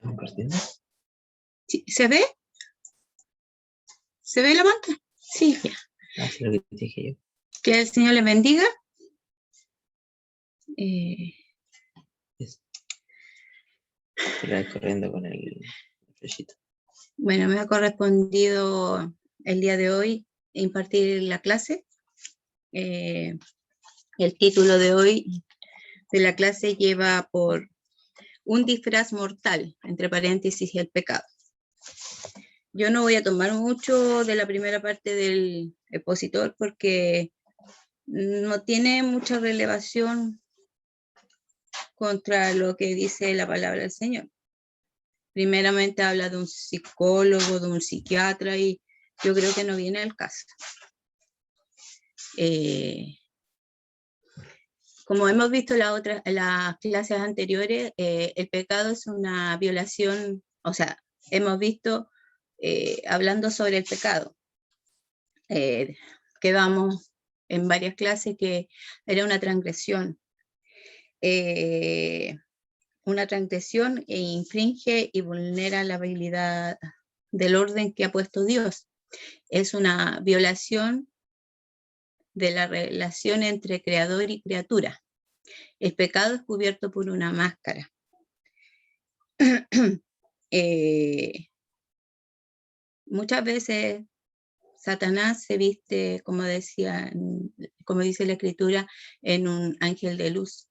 ¿Compartiendo? ¿Sí? ¿Se ve? ¿Se ve la pantalla? Sí, ya. Así lo que te dije yo. Que el Señor les bendiga. Corriendo con el flechito. Bueno, me ha correspondido el día de hoy impartir la clase. El título de hoy de la clase lleva por un disfraz mortal, entre paréntesis, el pecado. Yo no voy a tomar mucho de la primera parte del expositor porque no tiene mucha relevación contra lo que dice la palabra del Señor. Primeramente habla de un psicólogo, de un psiquiatra, y yo creo que no viene al caso. Como hemos visto en las clases anteriores, el pecado es una violación, o sea, hemos visto hablando sobre el pecado. Quedamos en varias clases que era una transgresión. Una transgresión e infringe y vulnera la habilidad del orden que ha puesto Dios. Es una violación de la relación entre creador y criatura. El pecado es cubierto por una máscara. Muchas veces Satanás se viste, como dice la Escritura, en un ángel de luz.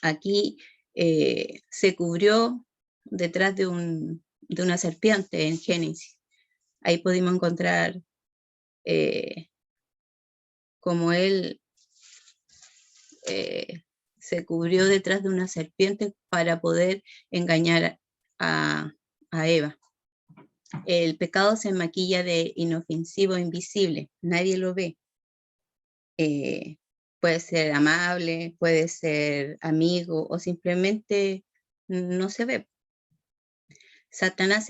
Aquí se cubrió detrás de una serpiente en Génesis. Ahí pudimos encontrar cómo él se cubrió detrás de una serpiente para poder engañar a Eva. El pecado se maquilla de inofensivo, invisible, nadie lo ve. Puede ser amable, puede ser amigo o simplemente no se ve. Satanás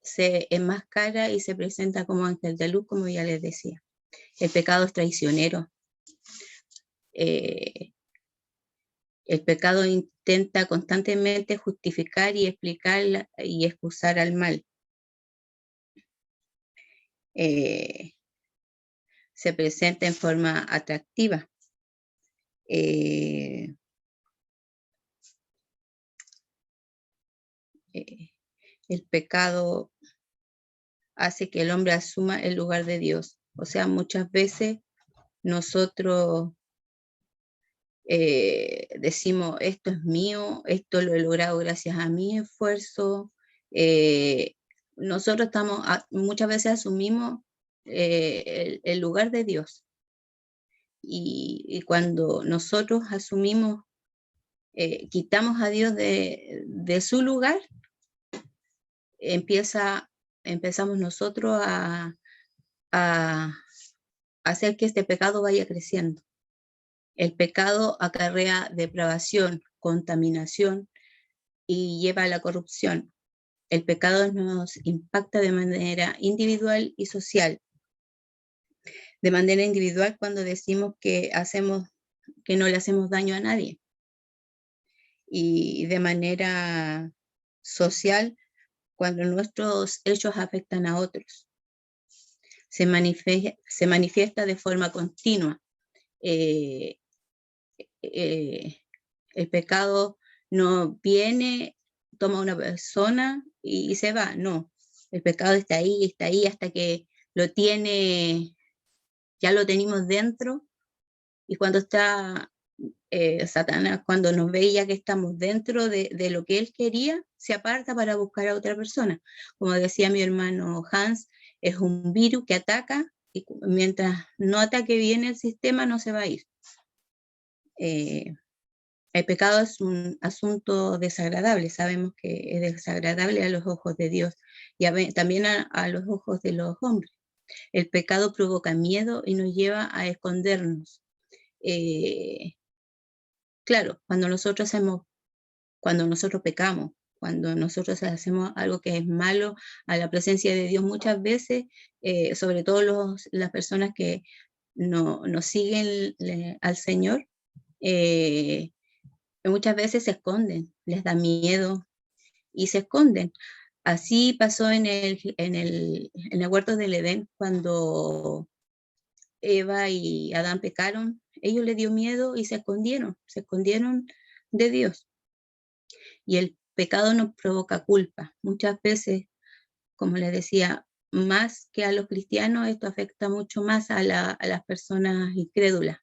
se enmascara y se presenta como ángel de luz, como ya les decía. El pecado es traicionero. El pecado intenta constantemente justificar y explicar y excusar al mal. Se presenta en forma atractiva. El pecado hace que el hombre asuma el lugar de Dios. O sea, muchas veces nosotros decimos, esto es mío, esto lo he logrado gracias a mi esfuerzo. Nosotros muchas veces asumimos el lugar de Dios. Y cuando nosotros asumimos, quitamos a Dios de su lugar, empezamos nosotros a hacer que este pecado vaya creciendo. El pecado acarrea depravación, contaminación y lleva a la corrupción. El pecado nos impacta de manera individual y social. De manera individual cuando decimos que no le hacemos daño a nadie. Y de manera social cuando nuestros hechos afectan a otros. Se manifiesta de forma continua. El pecado no viene, toma una persona y se va, no. El pecado está ahí hasta que ya lo tenemos dentro, y cuando está Satanás, cuando nos ve ya que estamos dentro de lo que él quería, se aparta para buscar a otra persona. Como decía mi hermano Hans, es un virus que ataca y mientras no ataque bien el sistema no se va a ir. El pecado es un asunto desagradable, sabemos que es desagradable a los ojos de Dios y también a los ojos de los hombres. El pecado provoca miedo y nos lleva a escondernos. Claro, cuando nosotros pecamos, cuando nosotros hacemos algo que es malo a la presencia de Dios, muchas veces, sobre todo las personas que no siguen al Señor, muchas veces se esconden, les da miedo, y se esconden. Así pasó en el huerto del Edén, cuando Eva y Adán pecaron, ellos les dio miedo y se escondieron de Dios. Y el pecado nos provoca culpa. Muchas veces, como les decía, más que a los cristianos, esto afecta mucho más a las personas incrédulas.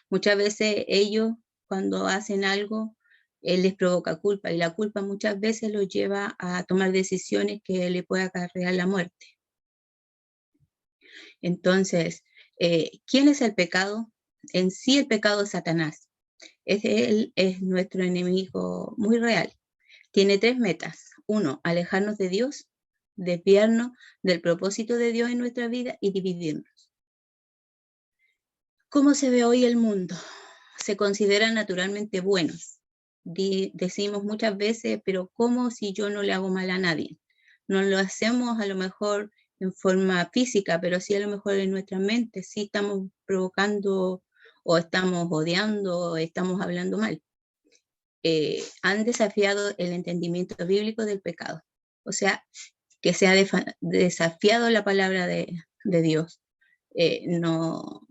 Muchas veces ellos, cuando hacen algo, les provoca culpa, y la culpa muchas veces los lleva a tomar decisiones que le puede acarrear la muerte. Entonces, ¿quién es el pecado? En sí el pecado es Satanás. Él es nuestro enemigo muy real. Tiene 3 metas. 1, alejarnos de Dios, desviarnos del propósito de Dios en nuestra vida y dividirnos. ¿Cómo se ve hoy el mundo? Se consideran naturalmente buenos. Decimos muchas veces, pero ¿cómo si yo no le hago mal a nadie? No lo hacemos a lo mejor en forma física, pero sí a lo mejor en nuestra mente, sí estamos provocando o estamos odiando o estamos hablando mal. Han desafiado el entendimiento bíblico del pecado. O sea, que se ha desafiado la palabra de Dios. No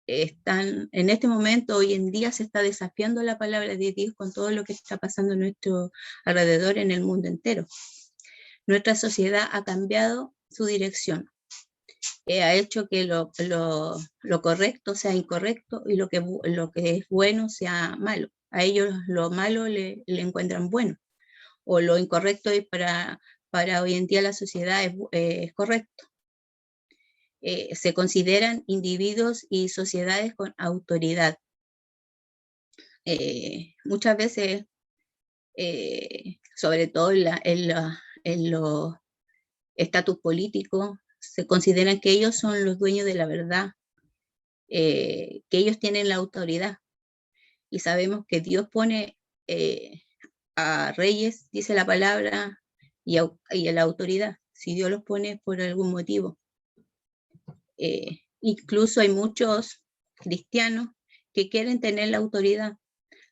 están, en este momento, hoy en día, se está desafiando la palabra de Dios con todo lo que está pasando a nuestro alrededor en el mundo entero. Nuestra sociedad ha cambiado su dirección. Ha hecho que lo correcto sea incorrecto y lo que es bueno sea malo. A ellos lo malo le encuentran bueno, o lo incorrecto es para hoy en día la sociedad es correcto. Se consideran individuos y sociedades con autoridad. Muchas veces, sobre todo en los estatus políticos, se consideran que ellos son los dueños de la verdad, que ellos tienen la autoridad. Y sabemos que Dios pone a reyes, dice la palabra, y a la autoridad. Si Dios los pone por algún motivo. Incluso hay muchos cristianos que quieren tener la autoridad.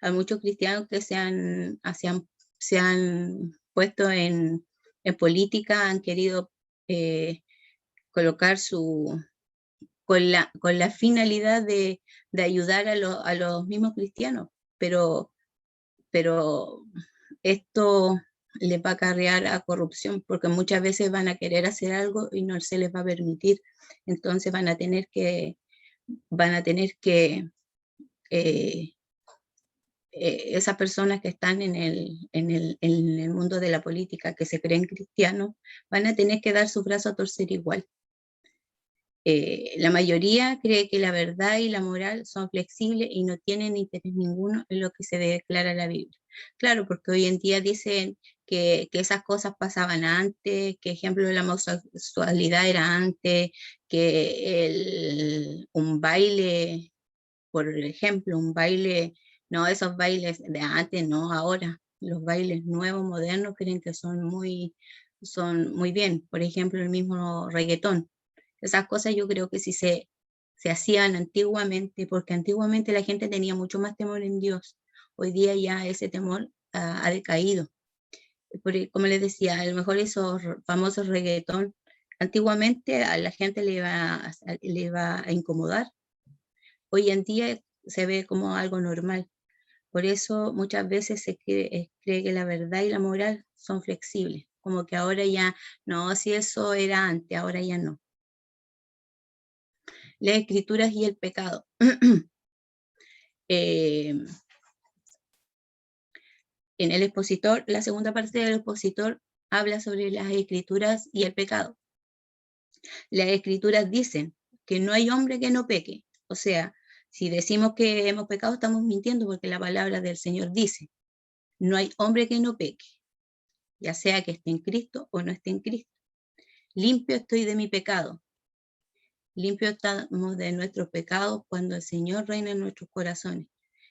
Hay muchos cristianos que se han puesto en política, han querido colocar con la finalidad de ayudar a los mismos cristianos, pero esto les va a acarrear a corrupción, porque muchas veces van a querer hacer algo y no se les va a permitir. Entonces van a tener que esas personas que están en el mundo de la política, que se creen cristianos, van a tener que dar su brazo a torcer igual. La mayoría cree que la verdad y la moral son flexibles y no tienen interés ninguno en lo que se declara en la Biblia. Claro, porque hoy en día dicen que esas cosas pasaban antes, que ejemplo de la homosexualidad era antes, que un baile, por ejemplo, un baile, no, esos bailes de antes, no, ahora, los bailes nuevos, modernos, creen que son muy bien. Por ejemplo, el mismo reggaetón. Esas cosas yo creo que sí se hacían antiguamente, porque antiguamente la gente tenía mucho más temor en Dios. Hoy día ya ese temor ha decaído. Como les decía, a lo mejor esos famosos reggaetón, antiguamente a la gente le iba a incomodar. Hoy en día se ve como algo normal. Por eso muchas veces se cree que la verdad y la moral son flexibles, como que ahora ya, no, si eso era antes, ahora ya no. Las escrituras y el pecado. En el expositor, la segunda parte del expositor habla sobre las escrituras y el pecado. Las escrituras dicen que no hay hombre que no peque. O sea, si decimos que hemos pecado, estamos mintiendo, porque la palabra del Señor dice, no hay hombre que no peque, ya sea que esté en Cristo o no esté en Cristo. Limpio estoy de mi pecado. Limpio estamos de nuestros pecados cuando el Señor reina en nuestros corazones.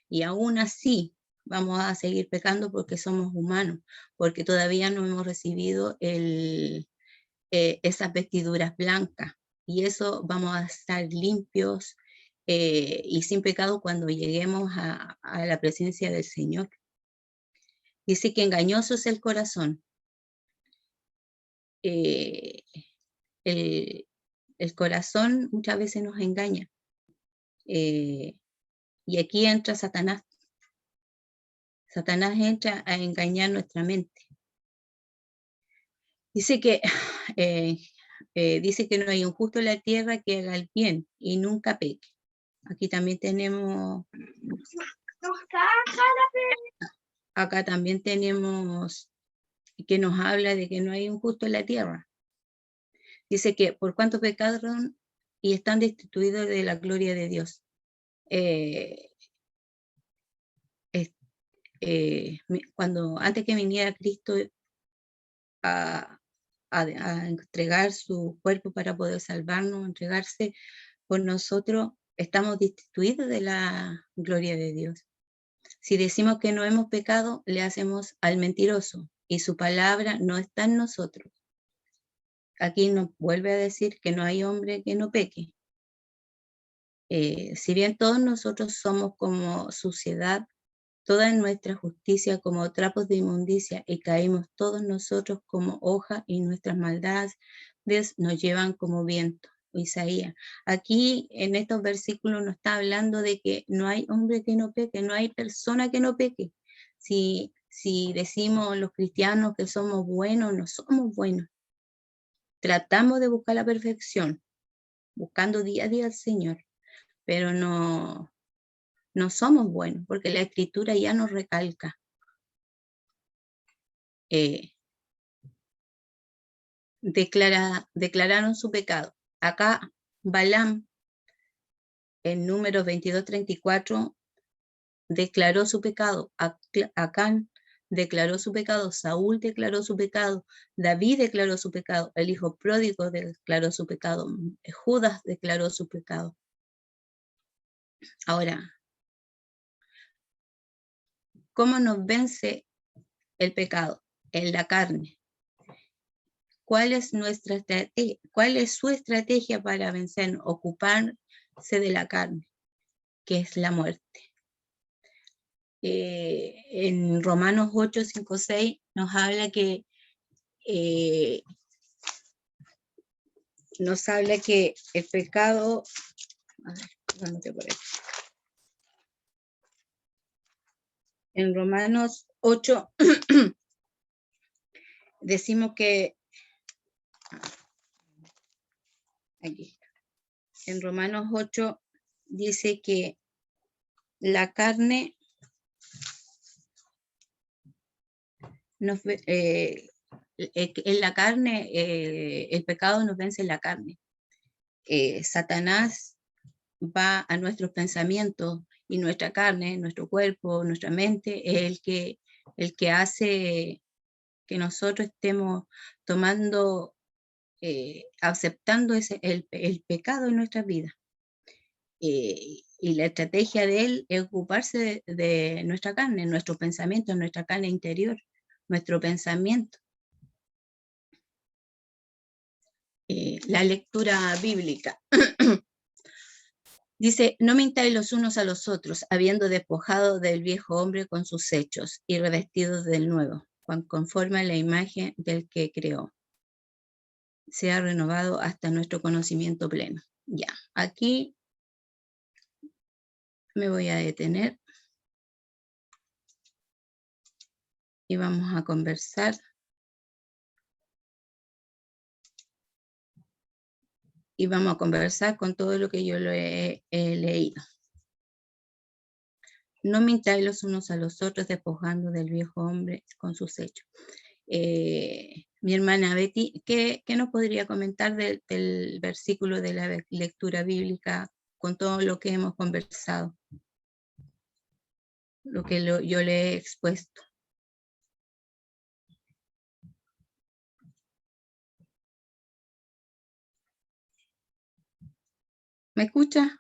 Y aún así vamos a seguir pecando porque somos humanos, porque todavía no hemos recibido esas vestiduras blancas. Y eso vamos a estar limpios y sin pecado cuando lleguemos a la presencia del Señor. Dice que engañoso es el corazón. El corazón muchas veces nos engaña. Y aquí entra Satanás. Satanás entra a engañar nuestra mente. Dice que, dice que no hay un justo en la tierra que haga el bien y nunca peque. Aquí también tenemos... Acá también tenemos que nos habla de que no hay un justo en la tierra. Dice que por cuanto pecaron y están destituidos de la gloria de Dios. Cuando antes que viniera Cristo a entregar su cuerpo para poder salvarnos, entregarse por nosotros, estamos destituidos de la gloria de Dios. Si decimos que no hemos pecado, le hacemos al mentiroso y su palabra no está en nosotros. Aquí nos vuelve a decir que no hay hombre que no peque. Si bien todos nosotros somos como suciedad, toda nuestra justicia como trapos de inmundicia, y caímos todos nosotros como hoja, y nuestras maldades nos llevan como viento. Isaías. Aquí en estos versículos nos está hablando de que no hay hombre que no peque, no hay persona que no peque. Si decimos los cristianos que somos buenos, no somos buenos. Tratamos de buscar la perfección, buscando día a día al Señor, pero no somos buenos, porque la Escritura ya nos recalca. Declararon su pecado. Acá Balaam, en Números 22:34, declaró su pecado. Acán declaró su pecado. Saúl declaró su pecado. David declaró su pecado. El hijo pródigo declaró su pecado. Judas declaró su pecado. Ahora, ¿cómo nos vence el pecado? En la carne. ¿Cuál es nuestra estrategia? ¿Cuál es su estrategia para vencer? Ocuparse de la carne, que es la muerte. En Romanos 8, 5, 6 nos habla que el pecado, a ver, por ahí. En Romanos 8 decimos que aquí, en Romanos 8 dice que la carne en la carne, el pecado nos vence en la carne. Satanás va a nuestros pensamientos, y nuestra carne, nuestro cuerpo, nuestra mente, es el que hace que nosotros estemos tomando, aceptando el pecado en nuestras vidas. Y la estrategia de él es ocuparse de nuestra carne, nuestro pensamiento, nuestra carne interior, nuestro pensamiento. La lectura bíblica. Dice, no mintáis los unos a los otros, habiendo despojado del viejo hombre con sus hechos y revestidos del nuevo, conforme a la imagen del que creó. Sea renovado hasta nuestro conocimiento pleno. Ya, aquí me voy a detener y vamos a conversar. Y vamos a conversar con todo lo que yo lo he leído. No mintáis los unos a los otros, despojando del viejo hombre con sus hechos. Mi hermana Betty, ¿qué nos podría comentar del versículo de la lectura bíblica con todo lo que hemos conversado? Lo que yo le he expuesto. ¿Me escucha?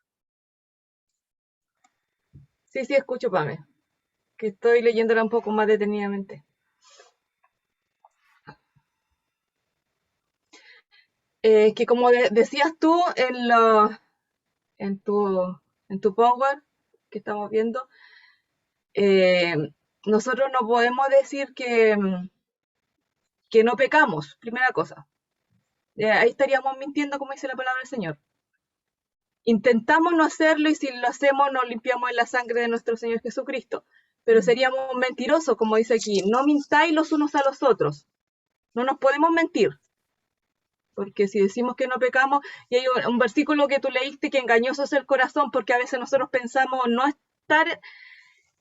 Sí, escucho, Pame, que estoy leyéndola un poco más detenidamente. Que como decías tú en tu Power que estamos viendo, nosotros no podemos decir que no pecamos, primera cosa. Ahí estaríamos mintiendo, como dice la palabra del Señor. Intentamos no hacerlo y si lo hacemos nos limpiamos en la sangre de nuestro Señor Jesucristo. Pero seríamos mentirosos, como dice aquí. No mintáis los unos a los otros. No nos podemos mentir. Porque si decimos que no pecamos, y hay un versículo que tú leíste, que engañoso es el corazón, porque a veces nosotros pensamos no estar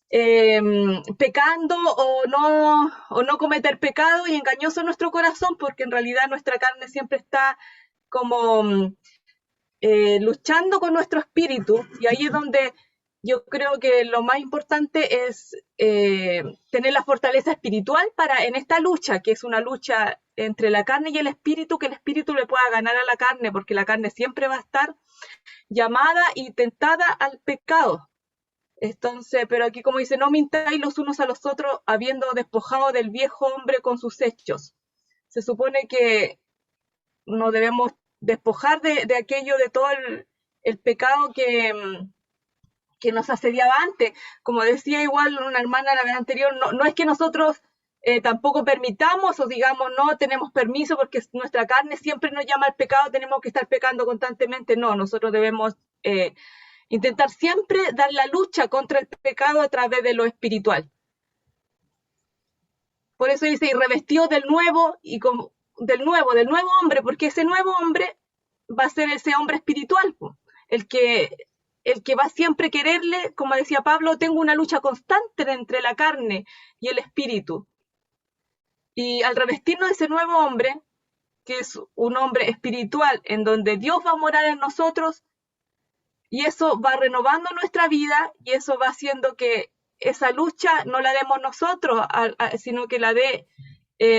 pecando o no cometer pecado, y engañoso es nuestro corazón, porque en realidad nuestra carne siempre está como luchando con nuestro espíritu, y ahí es donde yo creo que lo más importante es tener la fortaleza espiritual para en esta lucha, que es una lucha entre la carne y el espíritu, que el espíritu le pueda ganar a la carne, porque la carne siempre va a estar llamada y tentada al pecado. Entonces, pero aquí como dice, no mintáis los unos a los otros habiendo despojado del viejo hombre con sus hechos. Se supone que no debemos despojar de aquello, de todo el pecado que nos asediaba antes. Como decía igual una hermana la vez anterior, no es que nosotros tampoco permitamos o digamos no tenemos permiso porque nuestra carne siempre nos llama al pecado, tenemos que estar pecando constantemente. No, nosotros debemos intentar siempre dar la lucha contra el pecado a través de lo espiritual. Por eso dice, y revestido del nuevo, del nuevo hombre, porque ese nuevo hombre va a ser ese hombre espiritual, el que va a siempre quererle, como decía Pablo, tengo una lucha constante entre la carne y el espíritu. Y al revestirnos de ese nuevo hombre, que es un hombre espiritual, en donde Dios va a morar en nosotros, y eso va renovando nuestra vida, y eso va haciendo que esa lucha no la demos nosotros, sino que la dé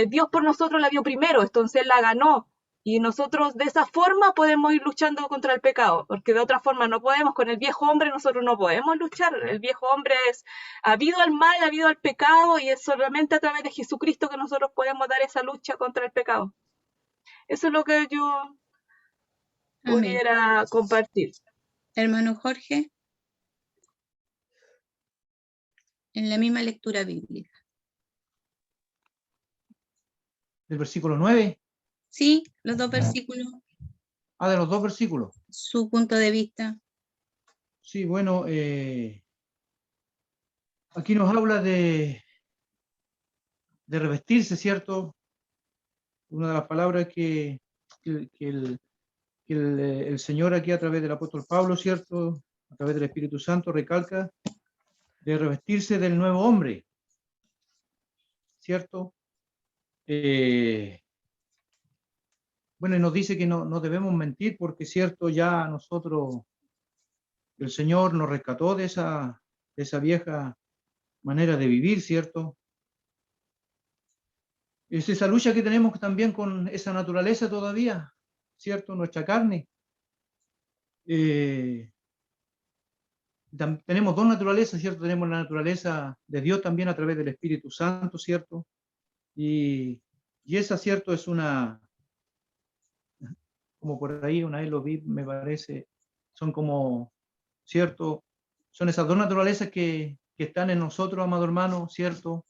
Dios por nosotros, la dio primero, entonces la ganó. Y nosotros de esa forma podemos ir luchando contra el pecado, porque de otra forma no podemos, con el viejo hombre nosotros no podemos luchar. El viejo hombre es habido al mal, habido al pecado, y es solamente a través de Jesucristo que nosotros podemos dar esa lucha contra el pecado. Eso es lo que yo pudiera compartir. Hermano Jorge, en la misma lectura bíblica. ¿Del versículo 9? Sí, los dos versículos, De los dos versículos. su punto de vista. Sí, bueno, aquí nos habla de revestirse, ¿cierto? Una de las palabras que el Señor aquí a través del apóstol Pablo, ¿cierto? A través del Espíritu Santo recalca de revestirse del nuevo hombre, ¿cierto? Bueno, y nos dice que no debemos mentir porque, ¿cierto? Ya nosotros, el Señor nos rescató de esa vieja manera de vivir, ¿cierto? Es esa lucha que tenemos también con esa naturaleza todavía, ¿cierto? Nuestra carne. Tenemos dos naturalezas, ¿cierto? Tenemos la naturaleza de Dios también a través del Espíritu Santo, ¿cierto? Y esa, ¿cierto? Es una, como por ahí una vez lo vi, me parece, son como, ¿cierto? Son esas dos naturalezas que están en nosotros, amado hermano, ¿cierto?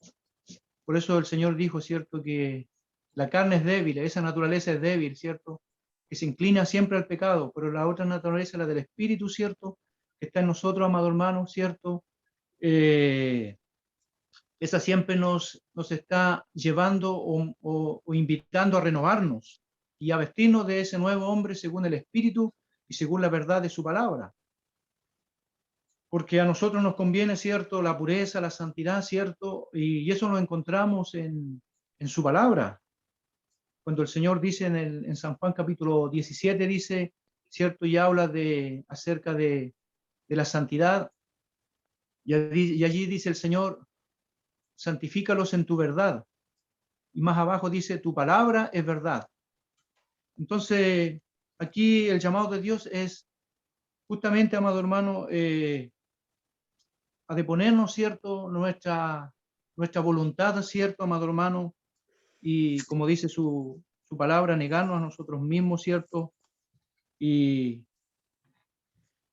Por eso el Señor dijo, ¿cierto? Que la carne es débil, esa naturaleza es débil, ¿cierto? Que se inclina siempre al pecado, pero la otra naturaleza, la del Espíritu, ¿cierto? Que está en nosotros, amado hermano, ¿cierto? Esa siempre nos está llevando o invitando a renovarnos y a vestirnos de ese nuevo hombre según el Espíritu y según la verdad de su palabra. Porque a nosotros nos conviene, ¿cierto?, la pureza, la santidad, ¿cierto? Y eso lo encontramos en su palabra. Cuando el Señor dice en San Juan capítulo 17, dice, ¿cierto? Y habla acerca de la santidad. Y allí dice el Señor, santifícalos en tu verdad. Y más abajo dice, tu palabra es verdad. Entonces, aquí el llamado de Dios es justamente, amado hermano, a deponernos, ¿cierto? Nuestra voluntad, ¿cierto, amado hermano? Y como dice su palabra, negarnos a nosotros mismos, ¿cierto? Y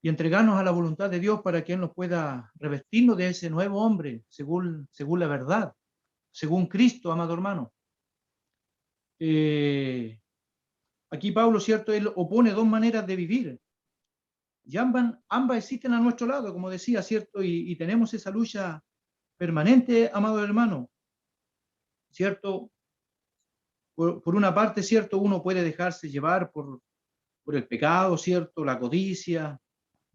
y entregarnos a la voluntad de Dios para que Él nos pueda revestirnos de ese nuevo hombre, según la verdad, según Cristo, amado hermano. Aquí Pablo, ¿cierto? Él opone dos maneras de vivir. Y ambas existen a nuestro lado, como decía, ¿cierto? Y tenemos esa lucha permanente, amado hermano, ¿cierto? Por una parte, ¿cierto? Uno puede dejarse llevar por el pecado, ¿cierto? La codicia,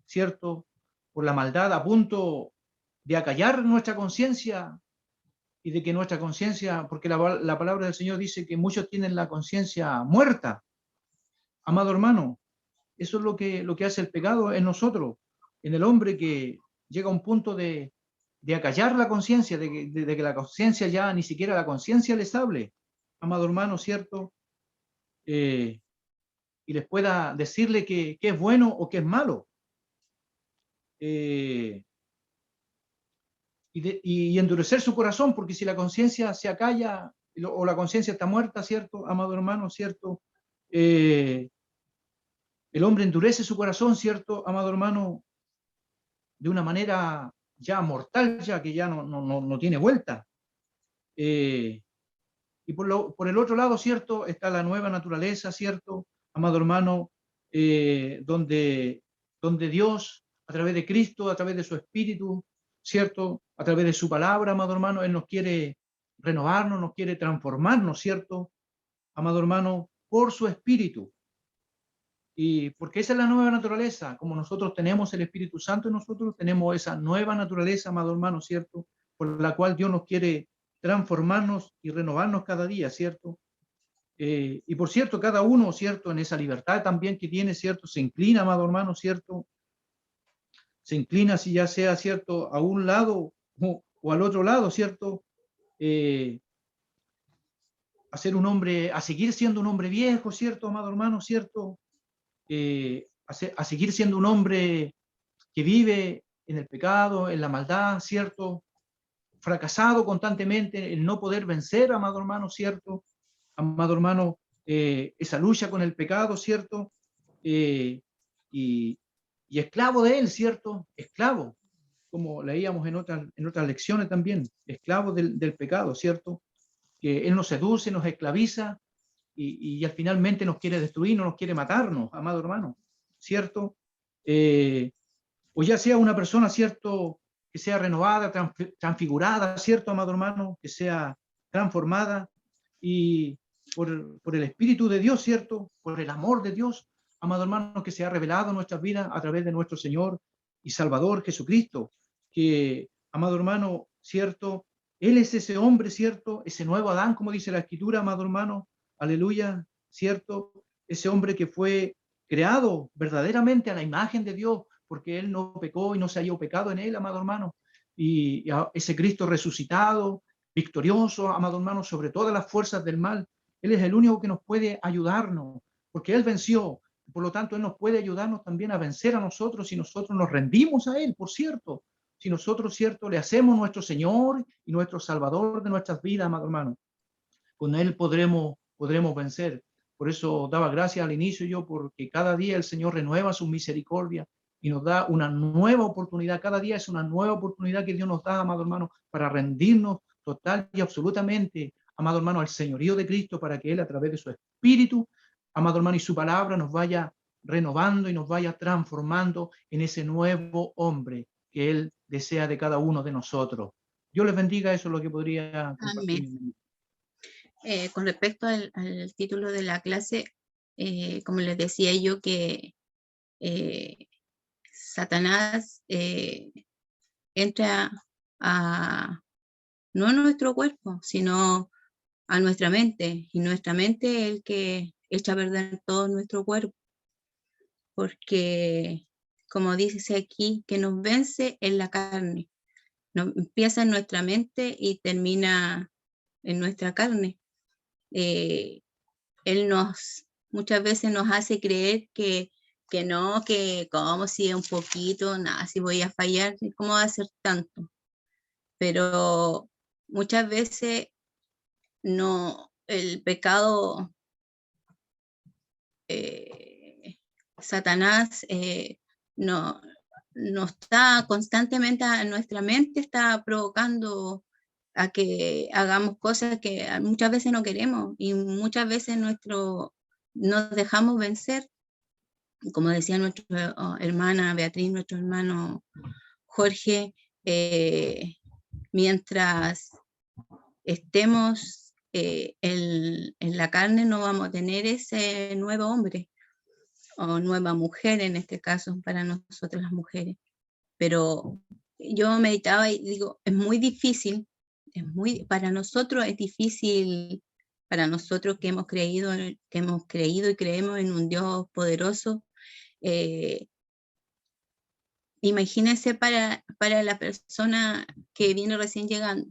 ¿cierto? Por la maldad, a punto de acallar nuestra conciencia y de que nuestra conciencia, porque la palabra del Señor dice que muchos tienen la conciencia muerta. Amado hermano, eso es lo que hace el pecado en nosotros, en el hombre, que llega a un punto de acallar la conciencia, de que la conciencia ya ni siquiera la conciencia les hable, amado hermano, ¿cierto? Y les pueda decirle que es bueno o que es malo. Y endurecer su corazón, porque si la conciencia se acalla o la conciencia está muerta, ¿cierto? Amado hermano, ¿cierto? El hombre endurece su corazón, ¿cierto? Amado hermano, de una manera ya mortal, ya que ya no tiene vuelta. Y por el otro lado, ¿cierto? Está la nueva naturaleza, ¿cierto? Amado hermano, donde Dios, a través de Cristo, a través de su Espíritu, ¿cierto? A través de su palabra, amado hermano, Él nos quiere renovarnos, nos quiere transformarnos, ¿cierto? Amado hermano, por su Espíritu. Y porque esa es la nueva naturaleza, como nosotros tenemos el Espíritu Santo en nosotros, tenemos esa nueva naturaleza, amado hermano, ¿cierto? Por la cual Dios nos quiere transformarnos y renovarnos cada día, ¿cierto? Y por cierto, cada uno, ¿cierto? En esa libertad también que tiene, ¿cierto? Se inclina, amado hermano, ¿cierto? Se inclina, si ya sea, ¿cierto? A un lado o al otro lado, ¿cierto? A ser un hombre, a seguir siendo un hombre viejo, ¿cierto, amado hermano, ¿cierto? A seguir siendo un hombre que vive en el pecado, en la maldad, ¿cierto? Fracasado constantemente, el no poder vencer, amado hermano, ¿cierto? Amado hermano, esa lucha con el pecado, ¿cierto? Y esclavo de él, ¿cierto? Esclavo, como leíamos en otras lecciones también, esclavo del pecado, ¿cierto? Que él nos seduce, nos esclaviza y al finalmente nos quiere destruir, nos quiere matarnos, amado hermano, ¿cierto? O ya sea una persona, ¿cierto? Que sea renovada, transfigurada, ¿cierto, amado hermano? Que sea transformada y por el Espíritu de Dios, ¿cierto? Por el amor de Dios, amado hermano, que se ha revelado en nuestras vidas a través de nuestro Señor y Salvador Jesucristo, que, amado hermano, ¿cierto? Él es ese hombre, ¿cierto? Ese nuevo Adán, como dice la Escritura, amado hermano, aleluya, ¿cierto? Ese hombre que fue creado verdaderamente a la imagen de Dios, porque Él no pecó y no se halló pecado en Él, amado hermano. Y ese Cristo resucitado, victorioso, amado hermano, sobre todas las fuerzas del mal, Él es el único que nos puede ayudarnos, porque Él venció. Por lo tanto, Él nos puede ayudarnos también a vencer a nosotros si nosotros nos rendimos a Él, por cierto. Si nosotros, cierto, le hacemos nuestro Señor y nuestro Salvador de nuestras vidas, amado hermano, con Él podremos vencer. Por eso daba gracias al inicio yo, porque cada día el Señor renueva su misericordia y nos da una nueva oportunidad. Cada día es una nueva oportunidad que Dios nos da, amado hermano, para rendirnos total y absolutamente, amado hermano, al señorío de Cristo, para que Él, a través de su Espíritu, amado hermano, y su palabra, nos vaya renovando y nos vaya transformando en ese nuevo hombre que Él desea de cada uno de nosotros. Dios les bendiga, eso es lo que podría compartir. Amén. Con respecto al título de la clase, como les decía yo, que Satanás entra no a nuestro cuerpo, sino a nuestra mente, y nuestra mente es el que echa a perder todo nuestro cuerpo, porque, como dice aquí, que nos vence en la carne, empieza en nuestra mente y termina en nuestra carne. Él muchas veces nos hace creer que no, que como si es un poquito, nada, si voy a fallar, ¿cómo va a ser tanto? Pero muchas veces no, el pecado, Satanás no está constantemente a nuestra mente, está provocando a que hagamos cosas que muchas veces no queremos y muchas veces nos dejamos vencer. Como decía nuestra hermana Beatriz, nuestro hermano Jorge, mientras estemos en la carne no vamos a tener ese nuevo hombre o nueva mujer, en este caso para nosotros las mujeres. Pero yo meditaba y digo, es muy difícil, para nosotros es difícil, para nosotros que hemos creído y creemos en un Dios poderoso. Imagínense para la persona que viene recién llegando,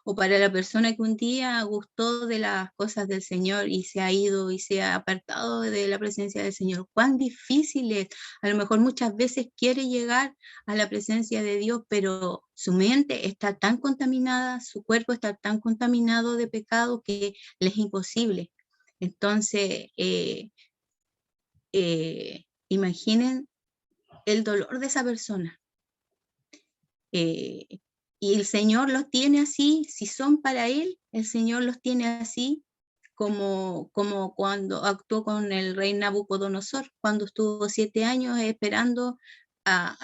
o para la persona que un día gustó de las cosas del Señor y se ha ido y se ha apartado de la presencia del Señor. Cuán difícil es. A lo mejor muchas veces quiere llegar a la presencia de Dios, pero su mente está tan contaminada, su cuerpo está tan contaminado de pecado que le es imposible. Entonces, imaginen el dolor de esa persona. Y el Señor los tiene así, si son para Él, el Señor los tiene así, como cuando actuó con el rey Nabucodonosor, cuando estuvo 7 años esperando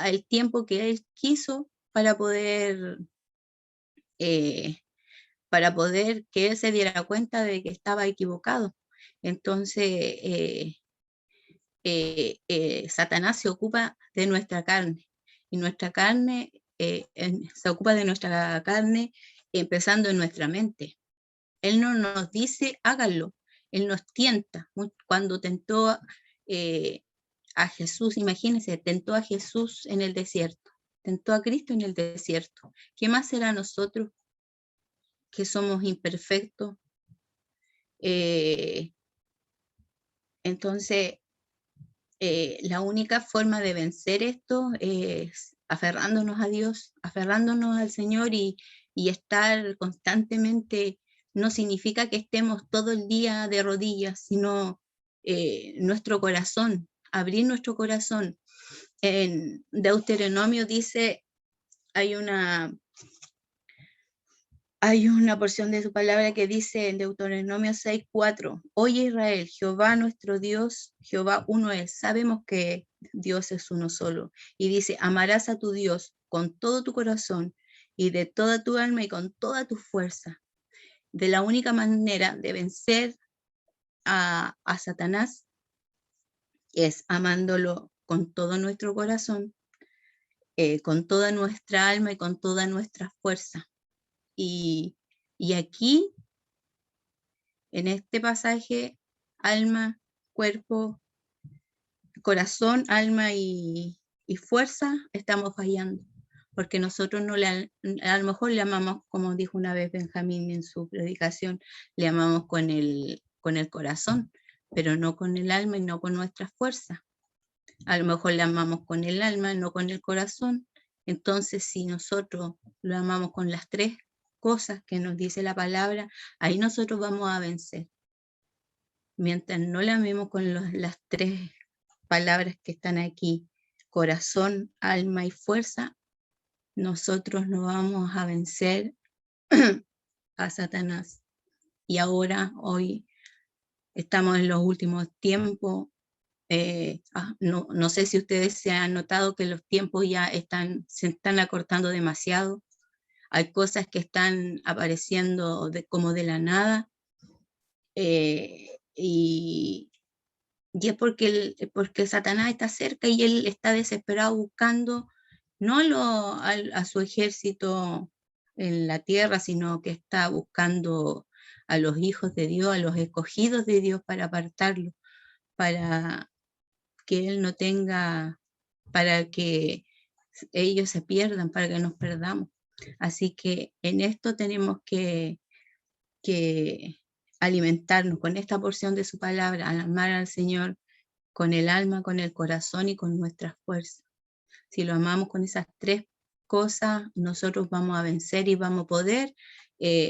el tiempo que Él quiso para poder que Él se diera cuenta de que estaba equivocado. Entonces, Satanás se ocupa de nuestra carne, y nuestra carne se ocupa de nuestra carne empezando en nuestra mente. Él no nos dice háganlo, Él nos tienta. Cuando tentó a Jesús, imagínense, tentó a Jesús en el desierto, tentó a Cristo en el desierto. ¿Qué más será nosotros que somos imperfectos? Entonces, la única forma de vencer esto es aferrándonos a Dios, aferrándonos al Señor y estar constantemente. No significa que estemos todo el día de rodillas, sino nuestro corazón, abrir nuestro corazón. En Deuteronomio dice, hay una porción de su palabra que dice en Deuteronomio 6:4, oye Israel, Jehová nuestro Dios, Jehová uno es. Sabemos que Dios es uno solo. Y dice, amarás a tu Dios con todo tu corazón y de toda tu alma y con toda tu fuerza. De la única manera de vencer a Satanás es amándolo con todo nuestro corazón, con toda nuestra alma y con toda nuestra fuerza. Y aquí, en este pasaje, alma, cuerpo, corazón, alma y fuerza, estamos fallando. Porque nosotros a lo mejor le amamos, como dijo una vez Benjamín en su predicación, le amamos con el corazón, pero no con el alma y no con nuestra fuerza. A lo mejor le amamos con el alma, no con el corazón. Entonces, si nosotros lo amamos con las 3 cosas que nos dice la palabra, ahí nosotros vamos a vencer. Mientras no le amemos con las 3 palabras que están aquí, corazón, alma y fuerza, nosotros no vamos a vencer a Satanás. Y ahora, hoy, estamos en los últimos tiempos. No sé si ustedes se han notado que los tiempos ya se están acortando demasiado. Hay cosas que están apareciendo como de la nada, y es porque Satanás está cerca y él está desesperado buscando no a su ejército en la tierra, sino que está buscando a los hijos de Dios, a los escogidos de Dios, para apartarlos, para que él no tenga, para que ellos se pierdan, para que nos perdamos. Así que en esto tenemos que alimentarnos con esta porción de su palabra, al amar al Señor con el alma, con el corazón y con nuestras fuerzas. Si lo amamos con esas 3 cosas, nosotros vamos a vencer y vamos a poder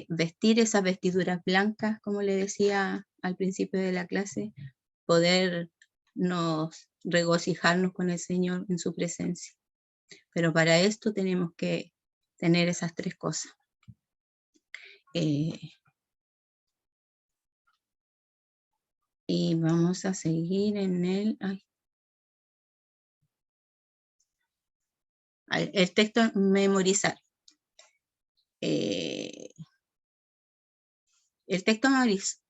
vestir esas vestiduras blancas, como le decía al principio de la clase, poder nos regocijarnos con el Señor en su presencia. Pero para esto tenemos que tener esas tres cosas. Y vamos a seguir en el texto memorizar. El texto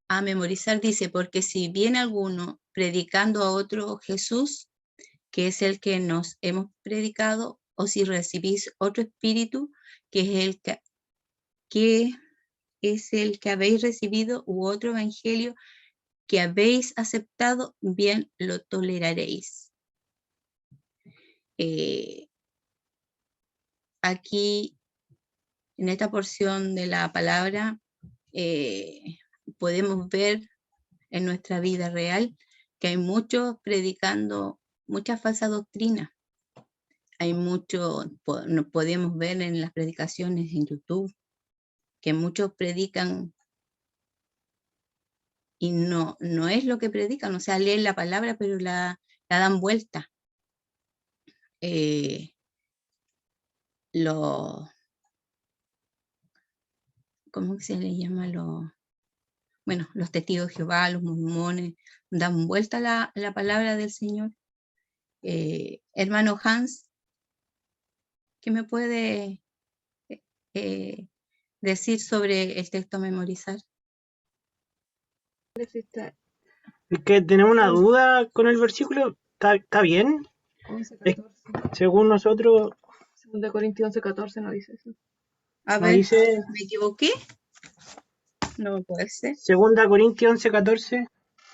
a memorizar dice, porque si viene alguno predicando a otro Jesús, que es el que nos hemos predicado, o si recibís otro espíritu, que es el que habéis recibido, u otro evangelio que habéis aceptado, bien lo toleraréis. Aquí, en esta porción de la palabra, podemos ver en nuestra vida real que hay muchos predicando mucha falsa doctrina. Hay mucho, podemos ver en las predicaciones en YouTube, que muchos predican y no es lo que predican, o sea, leen la palabra pero la dan vuelta. ¿Cómo se le llama? Los testigos de Jehová, los mormones, dan vuelta la palabra del Señor. Hermano Hans, ¿qué me puede decir sobre el texto a memorizar? Es que tenemos una duda con el versículo. ¿Está bien? 11, Es- 14. Según nosotros, 2 Corintios 11, 14 no dice eso. A nos ver, dice ¿me equivoqué? No puede ser. 2 Corintios 11, 14.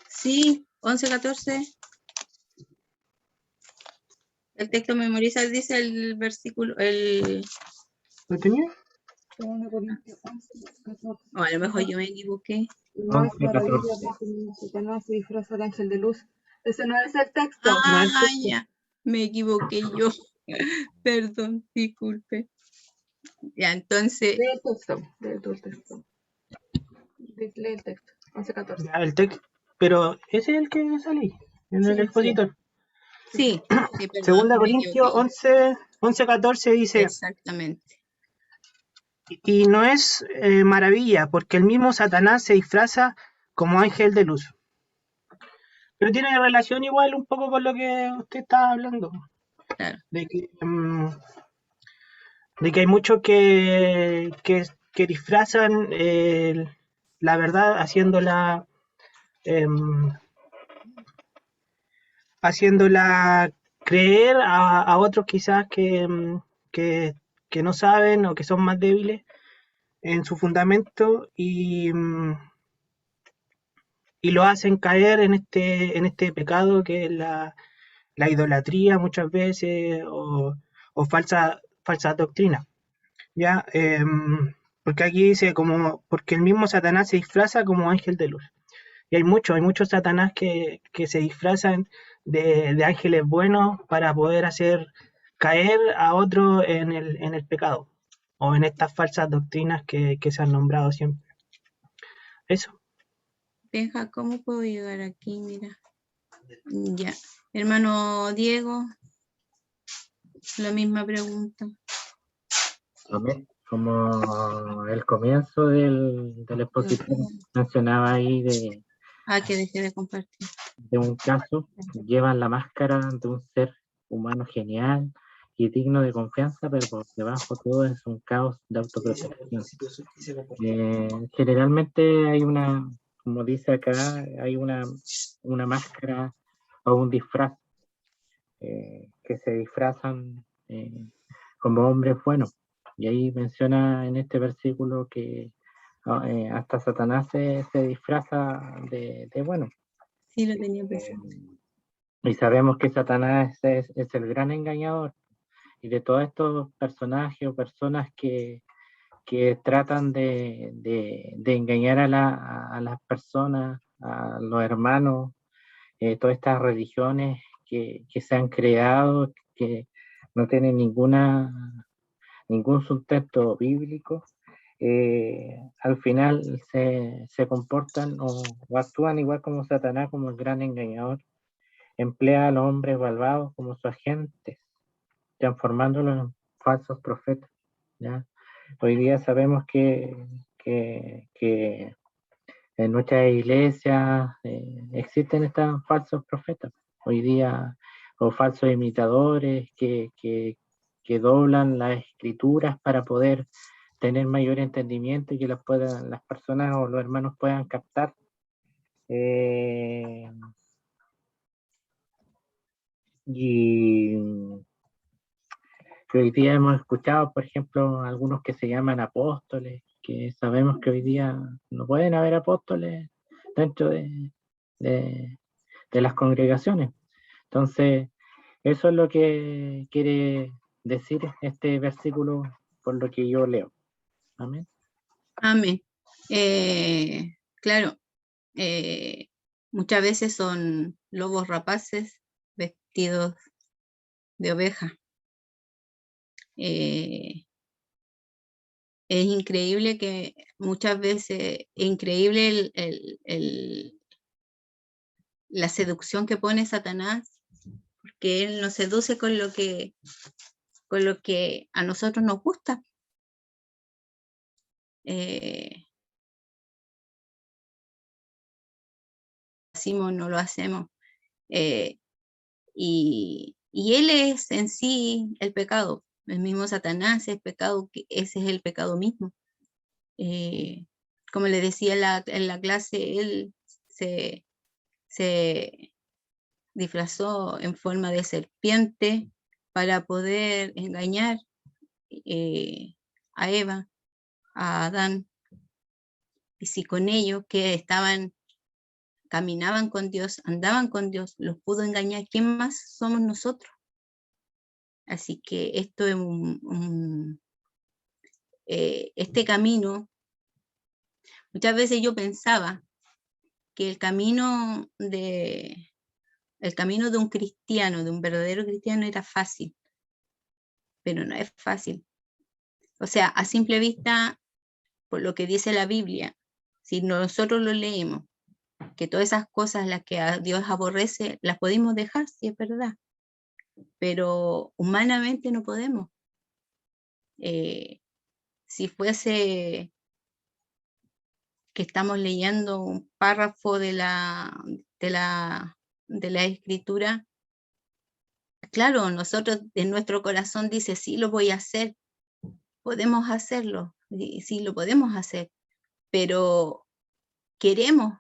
Sí, 11, 14. El texto memorizar dice el versículo, ¿Lo tenía? 2 Corintios 11, 14. o a lo mejor yo me equivoqué. No es 11, maravilla 14. de que Satanás se disfraza de ángel de luz. Ese no es el texto. No, el Ah, texto. ya, me equivoqué yo. Perdón, disculpe. Ya, entonces, Lee el texto. Lee tú el texto. Lee el texto. 11, 14. Ya, el texto. Pero ese es el que salí en el Sí, expositor. sí, perdón, 2 me Corintios equivoqué. 11, 14 dice: Exactamente. y no es maravilla, porque el mismo Satanás se disfraza como ángel de luz. Pero tiene relación igual un poco con lo que usted estaba hablando. Claro. De que hay muchos que disfrazan la verdad haciéndola creer a otros quizás que, que no saben o que son más débiles en su fundamento y lo hacen caer en este pecado que es la idolatría muchas veces o falsa doctrina. ¿Ya? Porque aquí dice porque el mismo Satanás se disfraza como ángel de luz. Y hay muchos Satanás que se disfrazan de ángeles buenos para poder hacer caer a otro en el pecado o en estas falsas doctrinas que se han nombrado siempre. Eso. Benja, ¿cómo puedo llegar aquí? Mira. Ya. Hermano Diego, la misma pregunta. Como el comienzo del expositor mencionaba ahí Que dejé de compartir. de un caso, llevan la máscara de un ser humano genial y digno de confianza, pero por debajo todo es un caos de autoprotección. Generalmente hay como dice acá, hay una máscara o un disfraz que se disfrazan como hombres buenos. Y ahí menciona en este versículo que hasta Satanás se disfraza de bueno. Sí, lo tenía presente. Y sabemos que Satanás es el gran engañador. Y de todos estos personajes o personas que tratan de engañar a las personas, a los hermanos, todas estas religiones que se han creado, que no tienen ningún sustento bíblico, al final se comportan o actúan igual como Satanás, como el gran engañador, emplea a los hombres malvados como sus agentes, transformándolos en falsos profetas, ¿ya? Hoy día sabemos que en nuestras iglesias existen estos falsos profetas, hoy día, o falsos imitadores que doblan las escrituras para poder tener mayor entendimiento y que las personas o los hermanos puedan captar. Y hoy día hemos escuchado, por ejemplo, algunos que se llaman apóstoles, que sabemos que hoy día no pueden haber apóstoles dentro de las congregaciones. Entonces, eso es lo que quiere decir este versículo por lo que yo leo. Amén. Amén. Claro, muchas veces son lobos rapaces vestidos de oveja. Es increíble que muchas veces, increíble la seducción que pone Satanás, porque él nos seduce con lo que a nosotros nos gusta. Hacemos, no lo hacemos. Y él es en sí el pecado. El mismo Satanás es pecado, que ese es el pecado mismo. Como le decía en la clase, él se disfrazó en forma de serpiente para poder engañar a Eva, a Adán. Y si con ellos que caminaban con Dios, andaban con Dios, los pudo engañar, ¿quién más somos nosotros? Así que esto es este camino. Muchas veces yo pensaba que el camino de un cristiano, de un verdadero cristiano, era fácil, pero no es fácil. O sea, a simple vista, por lo que dice la Biblia, si nosotros lo leemos, que todas esas cosas las que a Dios aborrece, las podemos dejar, sí es verdad, pero humanamente no podemos. Si fuese que estamos leyendo un párrafo de la escritura, claro, nosotros en nuestro corazón dice, sí, lo voy a hacer, podemos hacerlo, sí, lo podemos hacer, pero queremos,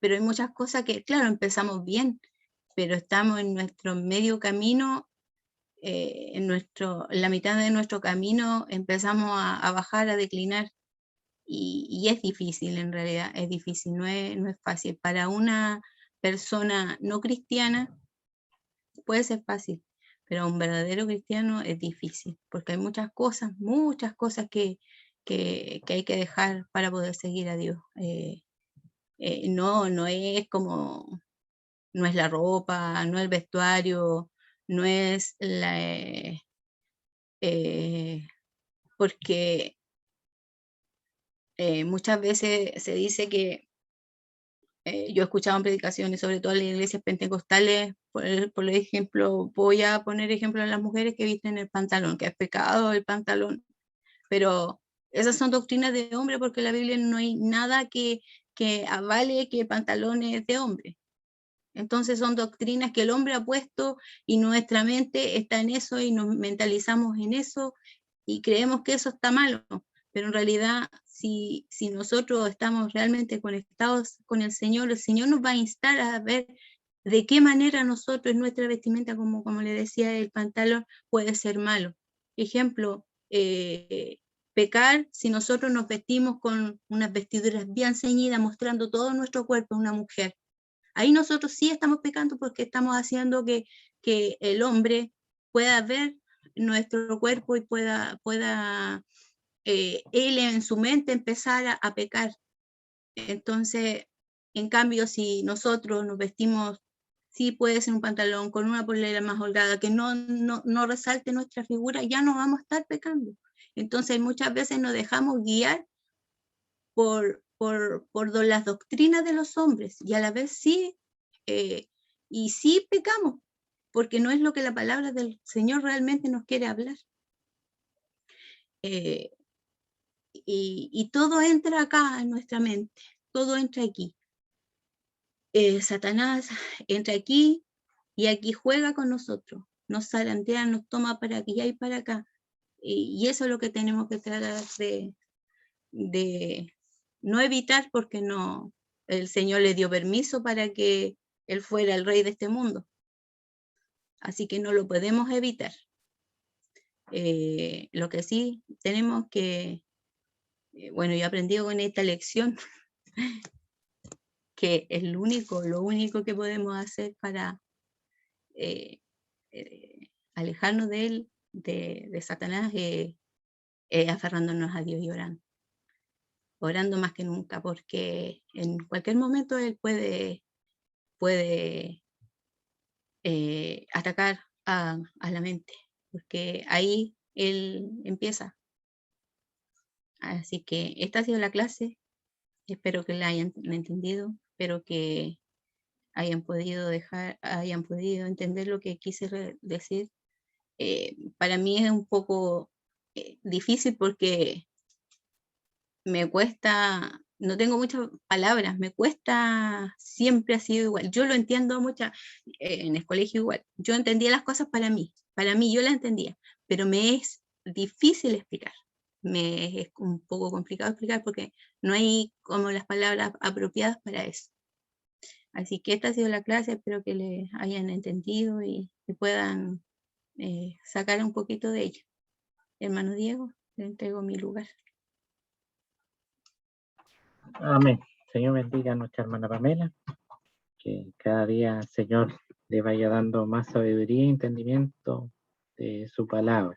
pero hay muchas cosas que, claro, empezamos bien, pero estamos en nuestro medio camino, en la mitad de nuestro camino empezamos a bajar, a declinar, y es difícil en realidad, es difícil, no es fácil. Para una persona no cristiana puede ser fácil, pero a un verdadero cristiano es difícil, porque hay muchas cosas que hay que dejar para poder seguir a Dios. No es como, no es la ropa, no es el vestuario, no es porque muchas veces se dice que yo he escuchado en predicaciones, sobre todo en las iglesias pentecostales, por ejemplo, voy a poner ejemplo a las mujeres que visten el pantalón, que es pecado el pantalón, pero esas son doctrinas de hombre, porque en la Biblia no hay nada que avale que el pantalón es de hombre. Entonces son doctrinas que el hombre ha puesto y nuestra mente está en eso y nos mentalizamos en eso y creemos que eso está malo, pero en realidad si nosotros estamos realmente conectados con el Señor nos va a instar a ver de qué manera nosotros, nuestra vestimenta, como le decía, el pantalón puede ser malo. Ejemplo, pecar si nosotros nos vestimos con unas vestiduras bien ceñidas, mostrando todo nuestro cuerpo, una mujer. Ahí nosotros sí estamos pecando porque estamos haciendo que el hombre pueda ver nuestro cuerpo y pueda él en su mente empezar a pecar. Entonces, en cambio, si nosotros nos vestimos, sí puede ser un pantalón con una polera más holgada, que no resalte nuestra figura, ya no vamos a estar pecando. Entonces, muchas veces nos dejamos guiar por las doctrinas de los hombres, y a la vez sí, y sí pecamos, porque no es lo que la palabra del Señor realmente nos quiere hablar. Y todo entra acá en nuestra mente, todo entra aquí. Satanás entra aquí y aquí juega con nosotros, nos zarantea, nos toma para aquí y para acá. Y eso es lo que tenemos que tratar de no evitar, porque no, el Señor le dio permiso para que Él fuera el rey de este mundo. Así que no lo podemos evitar. Lo que sí tenemos que, bueno, yo he aprendido con esta lección que es lo único que podemos hacer para alejarnos de él, de Satanás, aferrándonos a Dios y orando más que nunca, porque en cualquier momento él puede atacar a la mente, porque ahí él empieza. Así que esta ha sido la clase, espero que la hayan entendido, espero que hayan podido entender lo que quise decir. Para mí es un poco difícil porque me cuesta, no tengo muchas palabras, me cuesta, siempre ha sido igual. Yo lo entiendo en el colegio igual. Yo entendía las cosas para mí yo las entendía, pero me es difícil explicar. Me es un poco complicado explicar porque no hay como las palabras apropiadas para eso. Así que esta ha sido la clase, espero que le hayan entendido y puedan sacar un poquito de ella. Hermano Diego, le entrego mi lugar. Amén. Señor bendiga a nuestra hermana Pamela, que cada día el Señor le vaya dando más sabiduría y entendimiento de su palabra.